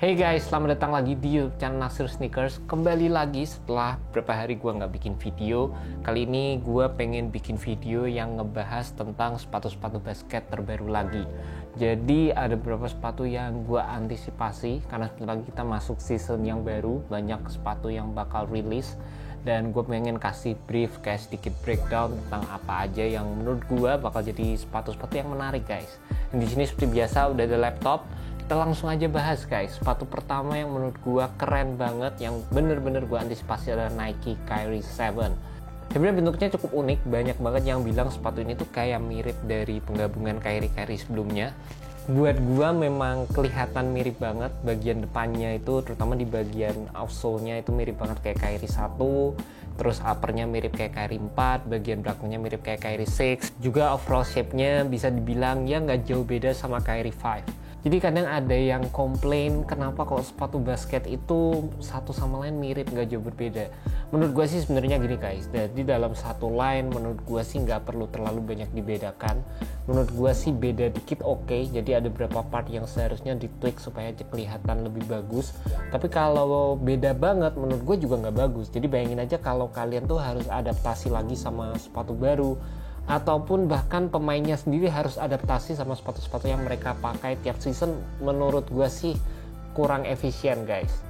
Hey guys, selamat datang lagi di YouTube channel Naksir Sneakers. Kembali lagi setelah beberapa hari gue nggak bikin video. Kali ini gue pengen bikin video yang ngebahas tentang sepatu-sepatu basket terbaru lagi. Jadi ada beberapa sepatu yang gue antisipasi karena sebentar lagi kita masuk season yang baru. Banyak sepatu yang bakal rilis dan gue pengen kasih brief kayak sedikit breakdown tentang apa aja yang menurut gue bakal jadi sepatu-sepatu yang menarik guys. Dan di sini seperti biasa udah ada laptop. Kita langsung aja bahas guys. Sepatu pertama yang menurut gua keren banget, yang bener-bener gua antisipasi adalah Nike Kyrie 7. Sebenarnya bentuknya cukup unik, banyak banget yang bilang sepatu ini tuh kayak mirip dari penggabungan Kyrie sebelumnya. Buat gua memang kelihatan mirip banget, bagian depannya itu terutama di bagian outsole-nya itu mirip banget kayak Kyrie 1, terus uppernya mirip kayak Kyrie 4, bagian belakangnya mirip kayak Kyrie 6, juga overall shape-nya bisa dibilang ya nggak jauh beda sama Kyrie 5. Jadi kadang ada yang komplain kenapa kalau sepatu basket itu satu sama lain mirip, nggak jauh berbeda. Menurut gue sih sebenarnya gini guys, jadi dalam satu line menurut gue sih nggak perlu terlalu banyak dibedakan. Menurut gue sih beda dikit oke, jadi ada beberapa part yang seharusnya ditweak supaya kelihatan lebih bagus. Tapi kalau beda banget menurut gue juga nggak bagus. Jadi bayangin aja kalau kalian tuh harus adaptasi lagi sama sepatu baru, ataupun bahkan pemainnya sendiri harus adaptasi sama sepatu-sepatu yang mereka pakai tiap season. Menurut gue sih kurang efisien guys.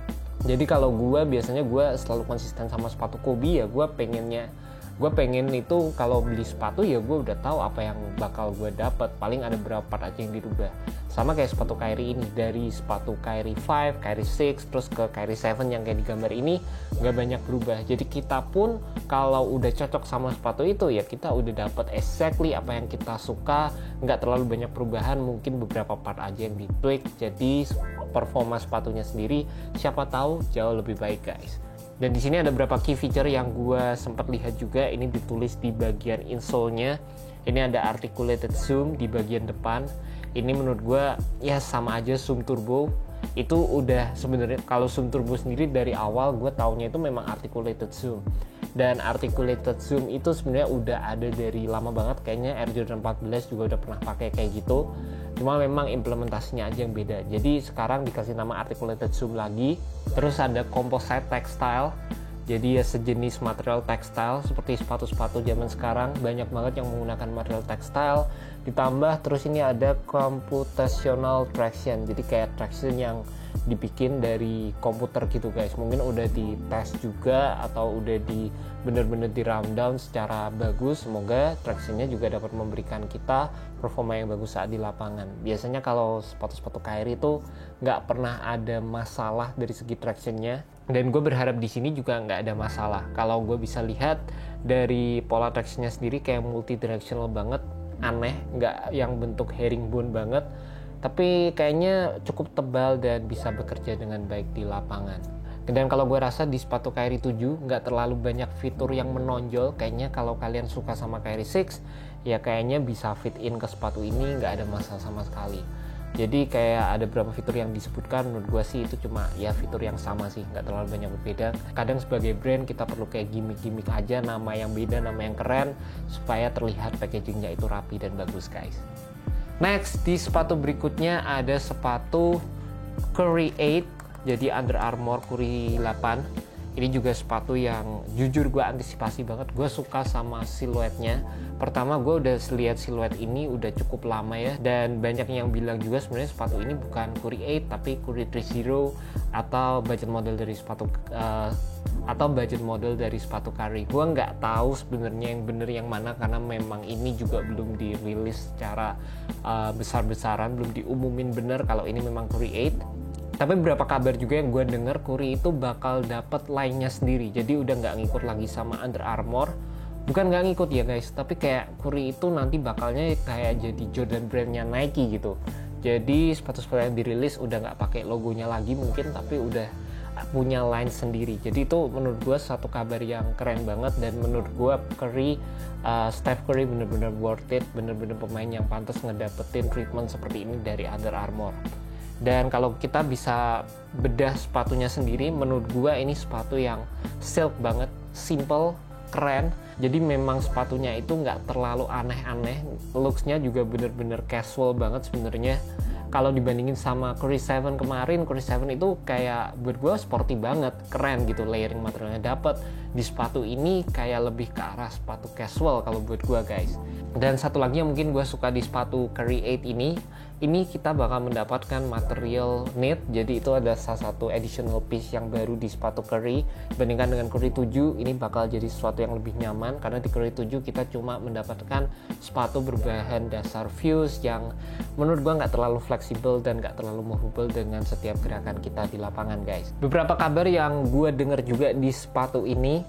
Jadi kalau gue biasanya gue selalu konsisten sama sepatu Kobe ya, gue pengen itu kalau beli sepatu ya gue udah tahu apa yang bakal gue dapat, paling ada berapa part aja yang dirubah. Sama kayak sepatu Kyrie ini, dari sepatu Kyrie 5, Kyrie 6 terus ke Kyrie 7 yang kayak di gambar ini nggak banyak berubah. Jadi kita pun kalau udah cocok sama sepatu itu ya kita udah dapat exactly apa yang kita suka, nggak terlalu banyak perubahan, mungkin beberapa part aja yang ditweak. Jadi performa sepatunya sendiri siapa tahu jauh lebih baik guys. Dan di sini ada beberapa key feature yang gue sempat lihat juga, ini ditulis di bagian insole-nya. Ini ada articulated zoom di bagian depan. Ini menurut gue ya sama aja zoom turbo. Itu udah sebenarnya kalau zoom turbo sendiri dari awal gue taunya itu memang articulated zoom. Dan articulated zoom itu sebenarnya udah ada dari lama banget, kayaknya Air Jordan 14 juga udah pernah pakai kayak gitu. Cuma memang implementasinya aja yang beda. Jadi sekarang dikasih nama articulated zoom lagi. Terus ada composite textile. Jadi ya sejenis material textile seperti sepatu-sepatu zaman sekarang, banyak banget yang menggunakan material textile. Ditambah terus ini ada computational traction. Jadi kayak traction yang dibikin dari komputer gitu guys. Mungkin udah dites juga atau udah bener-bener di rundown secara bagus. Semoga tractionnya juga dapat memberikan kita performa yang bagus saat di lapangan. Biasanya kalau sepatu-sepatu Kyrie itu nggak pernah ada masalah dari segi tractionnya, dan gue berharap di sini juga nggak ada masalah. Kalau gue bisa lihat dari pola tractionnya sendiri kayak multi directional banget, aneh, nggak yang bentuk herringbone banget, tapi kayaknya cukup tebal dan bisa bekerja dengan baik di lapangan. Dan kalau gue rasa di sepatu Kyrie 7 nggak terlalu banyak fitur yang menonjol. Kayaknya kalau kalian suka sama Kyrie 6 ya kayaknya bisa fit in ke sepatu ini, nggak ada masalah sama sekali. Jadi kayak ada beberapa fitur yang disebutkan, menurut gue sih itu cuma ya fitur yang sama sih, nggak terlalu banyak berbeda. Kadang sebagai brand kita perlu kayak gimmick-gimmick aja, nama yang beda, nama yang keren, supaya terlihat packagingnya itu rapi dan bagus guys. Next, di sepatu berikutnya ada sepatu Curry 8, jadi Under Armour Curry 8. Ini juga sepatu yang jujur gue antisipasi banget. Gue suka sama siluetnya. Pertama gue udah lihat siluet ini udah cukup lama ya, dan banyak yang bilang juga sebenarnya sepatu ini bukan Curry 8 tapi Curry 30 atau budget model dari sepatu Curry. Gue nggak tahu sebenarnya yang bener yang mana karena memang ini juga belum dirilis secara besar-besaran, belum diumumin bener kalau ini memang Curry 8. Tapi beberapa kabar juga yang gue denger Curry itu bakal dapat line-nya sendiri. Jadi udah nggak ngikut lagi sama Under Armour. Bukan nggak ngikut ya guys, tapi kayak Curry itu nanti bakalnya kayak jadi Jordan brand-nya Nike gitu. Jadi sepatu-sepatu yang dirilis udah nggak pakai logonya lagi mungkin, tapi udah punya line sendiri. Jadi itu menurut gue satu kabar yang keren banget, dan menurut gue Steph Curry bener-bener worth it, bener-bener pemain yang pantas ngedapetin treatment seperti ini dari Under Armour. Dan kalau kita bisa bedah sepatunya sendiri, menurut gua ini sepatu yang silk banget, simple, keren. Jadi memang sepatunya itu nggak terlalu aneh-aneh, looksnya juga bener-bener casual banget sebenarnya. kalau dibandingin sama Curry 7 kemarin, Curry 7 itu kayak buat gue sporty banget, keren gitu, layering materialnya dapet. Di sepatu ini kayak lebih ke arah sepatu casual kalau buat gue guys. Dan satu lagi yang mungkin gue suka di sepatu Curry 8 ini kita bakal mendapatkan material knit, jadi itu ada salah satu additional piece yang baru di sepatu Curry. Dibandingkan dengan Curry 7, ini bakal jadi sesuatu yang lebih nyaman, karena di Curry 7 kita cuma mendapatkan sepatu berbahan dasar fuse yang menurut gua nggak terlalu fleksibel dan nggak terlalu movable dengan setiap gerakan kita di lapangan guys. Beberapa kabar yang gua dengar juga di sepatu ini,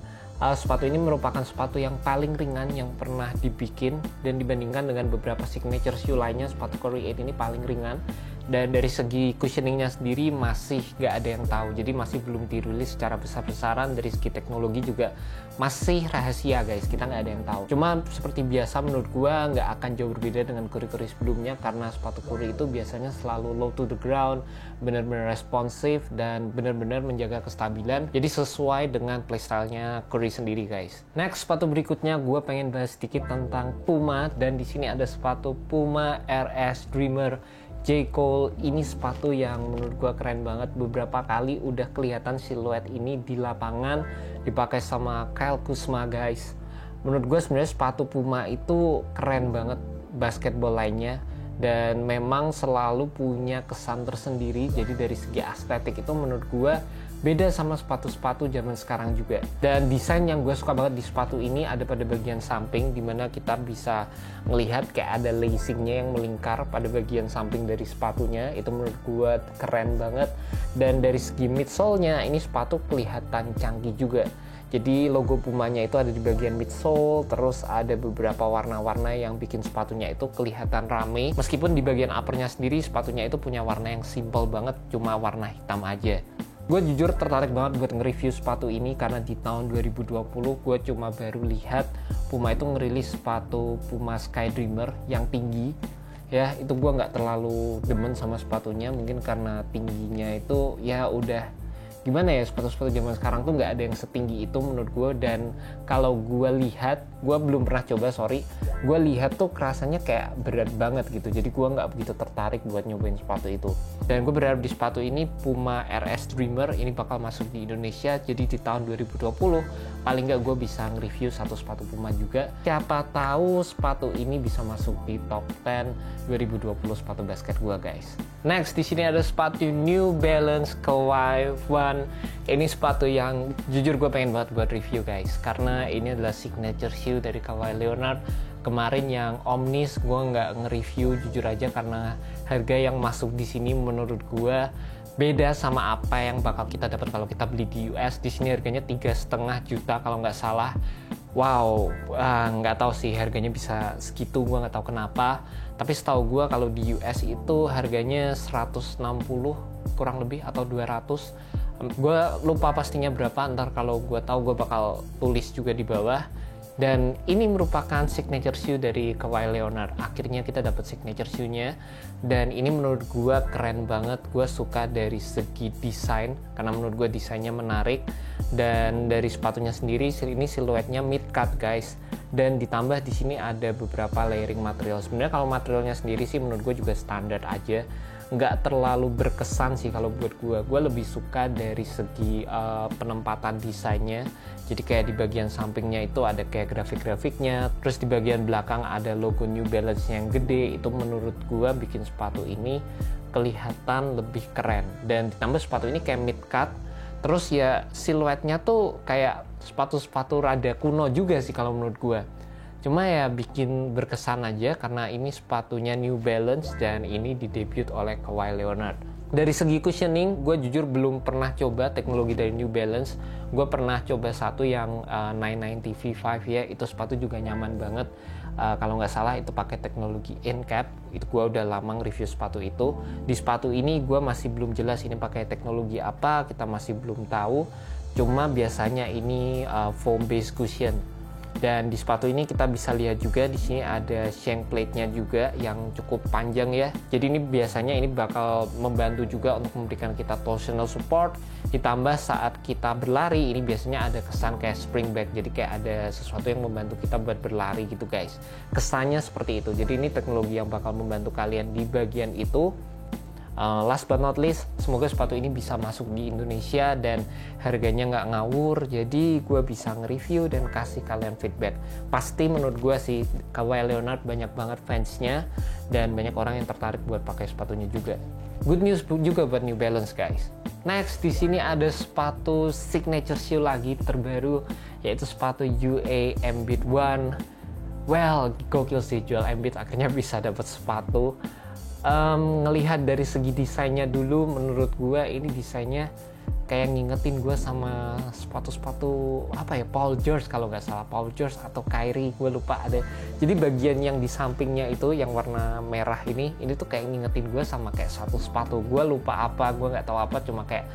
sepatu ini merupakan sepatu yang paling ringan yang pernah dibikin, dan dibandingkan dengan beberapa signature shoe lainnya, sepatu Curry 8 ini paling ringan. Dan dari segi cushioningnya sendiri masih gak ada yang tahu, jadi masih belum dirilis secara besar-besaran. Dari segi teknologi juga masih rahasia guys, kita nggak ada yang tahu. Cuma seperti biasa menurut gua nggak akan jauh berbeda dengan Curry sebelumnya, karena sepatu Curry itu biasanya selalu low to the ground, benar-benar responsif dan benar-benar menjaga kestabilan, jadi sesuai dengan playstylenya Curry sendiri guys. Next, sepatu berikutnya gue pengen bahas sedikit tentang Puma, dan di sini ada sepatu Puma RS Dreamer J. Cole. Ini sepatu yang menurut gue keren banget. Beberapa kali udah kelihatan siluet ini di lapangan dipakai sama Kyle Kuzma guys. Menurut gue sebenarnya sepatu Puma itu keren banget basketball lainnya, dan memang selalu punya kesan tersendiri. Jadi dari segi estetik itu menurut gue beda sama sepatu-sepatu zaman sekarang juga. Dan desain yang gue suka banget di sepatu ini ada pada bagian samping, dimana kita bisa melihat kayak ada lacingnya yang melingkar pada bagian samping dari sepatunya. Itu menurut gue keren banget. Dan dari segi midsole-nya ini sepatu kelihatan canggih juga. Jadi logo Pumanya itu ada di bagian midsole, terus ada beberapa warna-warna yang bikin sepatunya itu kelihatan rame. Meskipun di bagian uppernya sendiri sepatunya itu punya warna yang simple banget, cuma warna hitam aja. Gue jujur tertarik banget buat nge-review sepatu ini, karena di tahun 2020 gue cuma baru lihat Puma itu ngerilis sepatu Puma Sky Dreamer yang tinggi. Ya, itu gue nggak terlalu demen sama sepatunya, mungkin karena tingginya itu ya udah gimana ya, sepatu-sepatu zaman sekarang tuh nggak ada yang setinggi itu menurut gue. Dan kalau gue lihat, gue belum pernah coba, gue lihat tuh kerasanya kayak berat banget gitu, jadi gue nggak begitu tertarik buat nyobain sepatu itu. Dan gue berharap di sepatu ini, Puma RS Dreamer ini bakal masuk di Indonesia, jadi di tahun 2020 paling nggak gue bisa nge-review satu sepatu Puma juga. Siapa tahu sepatu ini bisa masuk di top 10 2020 sepatu basket gue guys. Next, di sini ada sepatu New Balance Kawhi 1. Ini sepatu yang jujur gue pengen banget buat review guys, karena ini adalah signature shoe dari Kawhi Leonard. Kemarin yang Omnis gue nggak nge-review jujur aja, karena harga yang masuk di sini menurut gue beda sama apa yang bakal kita dapat kalau kita beli di US. Di sini harganya 3,5 juta kalau nggak salah. Wow, nggak tahu sih harganya bisa segitu, gue nggak tahu kenapa. Tapi setahu gue kalau di US itu harganya 160 kurang lebih atau 200. Gue lupa pastinya berapa, ntar kalau gue tahu gue bakal tulis juga di bawah. Dan ini merupakan signature shoe dari Kawhi Leonard. Akhirnya kita dapat signature shoe-nya, dan ini menurut gue keren banget. Gue suka dari segi desain, karena menurut gue desainnya menarik. Dan dari sepatunya sendiri, ini siluetnya mid cut guys. Dan ditambah di sini ada beberapa layering material. Sebenarnya kalau materialnya sendiri sih menurut gue juga standar aja, nggak terlalu berkesan sih kalau buat gue lebih suka dari segi penempatan desainnya. Jadi kayak di bagian sampingnya itu ada kayak grafik-grafiknya, terus di bagian belakang ada logo New Balance yang gede. Itu menurut gue bikin sepatu ini kelihatan lebih keren. Dan ditambah sepatu ini kayak mid cut, terus ya siluetnya tuh kayak sepatu-sepatu rada kuno juga sih kalau menurut gue. Cuma ya bikin berkesan aja, karena ini sepatunya New Balance dan ini didebut oleh Kawhi Leonard. Dari segi cushioning, gue jujur belum pernah coba teknologi dari New Balance. Gue pernah coba satu yang 990 V5 ya, itu sepatu juga nyaman banget. Kalau nggak salah itu pakai teknologi in-cap. Itu gue udah lama review sepatu itu. Di sepatu ini gue masih belum jelas ini pakai teknologi apa, kita masih belum tahu. Cuma biasanya ini foam base cushion. Dan di sepatu ini kita bisa lihat juga di sini ada shank plate-nya juga yang cukup panjang ya. Jadi ini biasanya ini bakal membantu juga untuk memberikan kita torsional support. Ditambah saat kita berlari ini biasanya ada kesan kayak spring back. Jadi kayak ada sesuatu yang membantu kita buat berlari gitu guys. Kesannya seperti itu. Jadi ini teknologi yang bakal membantu kalian di bagian itu. Last but not least, semoga sepatu ini bisa masuk di Indonesia dan harganya nggak ngawur, jadi gue bisa nge-review dan kasih kalian feedback. Pasti menurut gue sih Kawhi Leonard banyak banget fansnya dan banyak orang yang tertarik buat pakai sepatunya juga. Good news juga buat New Balance guys. Next, di sini ada sepatu signature shoe lagi terbaru, yaitu sepatu UA Embiid One. Well, gokil sih, Joel Embiid akhirnya bisa dapat sepatu. Ngelihat dari segi desainnya dulu, menurut gue ini desainnya kayak ngingetin gue sama sepatu-sepatu apa ya, Paul George kalau nggak salah, Paul George atau Kyrie, gue lupa ada. Jadi bagian yang di sampingnya itu yang warna merah ini tuh kayak ngingetin gue sama kayak satu sepatu. Gue lupa apa, gue nggak tahu apa, cuma kayak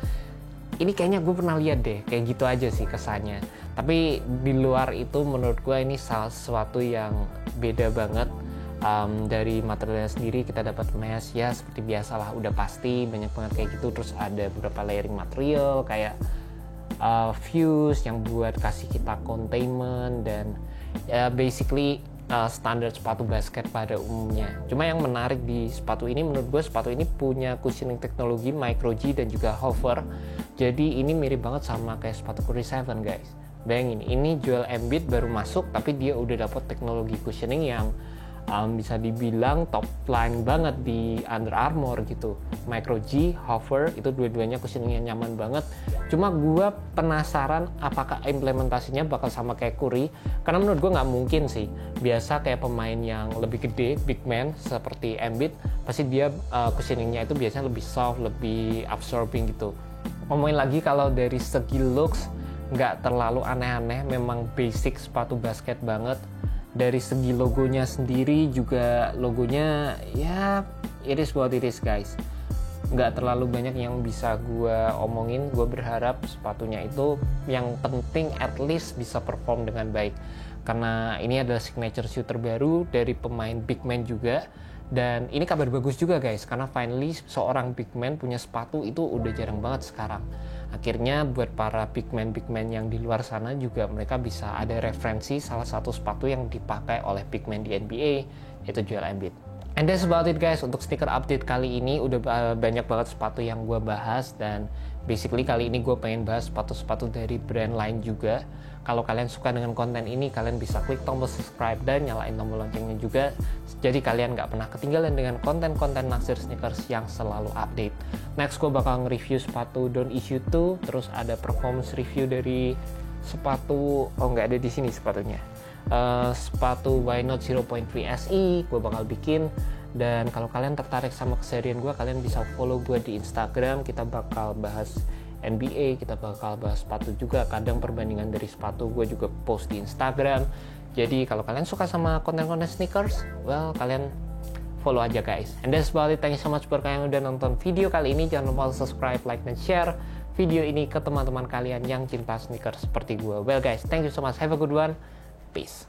ini kayaknya gue pernah lihat deh, kayak gitu aja sih kesannya. Tapi di luar itu menurut gue ini sesuatu yang beda banget. Dari materialnya sendiri kita dapat mesh ya, seperti biasalah, udah pasti banyak banget kayak gitu. Terus ada beberapa layering material kayak fuse yang buat kasih kita containment dan basically standar sepatu basket pada umumnya. Cuma yang menarik di sepatu ini, menurut gue sepatu ini punya cushioning teknologi Micro G dan juga hover. Jadi ini mirip banget sama kayak sepatu Curry 7 guys. Bayangin, ini Joel Embiid baru masuk tapi dia udah dapat teknologi cushioning yang bisa dibilang top line banget di Under Armour gitu. Micro G, hover, itu dua-duanya cushioningnya nyaman banget. Cuma gue penasaran apakah implementasinya bakal sama kayak Curry, karena menurut gue nggak mungkin sih. Biasa kayak pemain yang lebih gede, big man seperti Embiid, pasti dia cushioningnya itu biasanya lebih soft, lebih absorbing gitu. Ngomongin lagi kalau dari segi looks, nggak terlalu aneh-aneh, memang basic sepatu basket banget. Dari segi logonya sendiri juga, logonya ya it is what it is guys. Nggak terlalu banyak yang bisa gue omongin. Gue berharap sepatunya itu yang penting at least bisa perform dengan baik, karena ini adalah signature shoe terbaru dari pemain big man juga. Dan ini kabar bagus juga guys, karena finally seorang big man punya sepatu itu udah jarang banget sekarang. Akhirnya buat para big man yang di luar sana juga mereka bisa ada referensi salah satu sepatu yang dipakai oleh big man di NBA, yaitu Joel Embiid. And that's about it guys untuk sneaker update kali ini. Udah banyak banget sepatu yang gue bahas, dan basically kali ini gue pengen bahas sepatu-sepatu dari brand lain juga. Kalau kalian suka dengan konten ini, kalian bisa klik tombol subscribe dan nyalain tombol loncengnya juga, jadi kalian nggak pernah ketinggalan dengan konten-konten Naksir Sneakers yang selalu update. Next gue bakal nge-review sepatu Don't Issue 2, terus ada performance review dari sepatu, nggak ada di sini sepatunya, sepatu Why Not 0.3 SE gue bakal bikin. Dan kalau kalian tertarik sama keserian gue, kalian bisa follow gue di Instagram. Kita bakal bahas NBA, kita bakal bahas sepatu juga, kadang perbandingan dari sepatu gue juga post di Instagram. Jadi kalau kalian suka sama konten-konten sneakers, well kalian follow aja guys. And that's about it. Thank you so much buat kalian yang udah nonton video kali ini. Jangan lupa subscribe, like, dan share video ini ke teman-teman kalian yang cinta sneakers seperti gue. Well guys, thank you so much, have a good one, peace.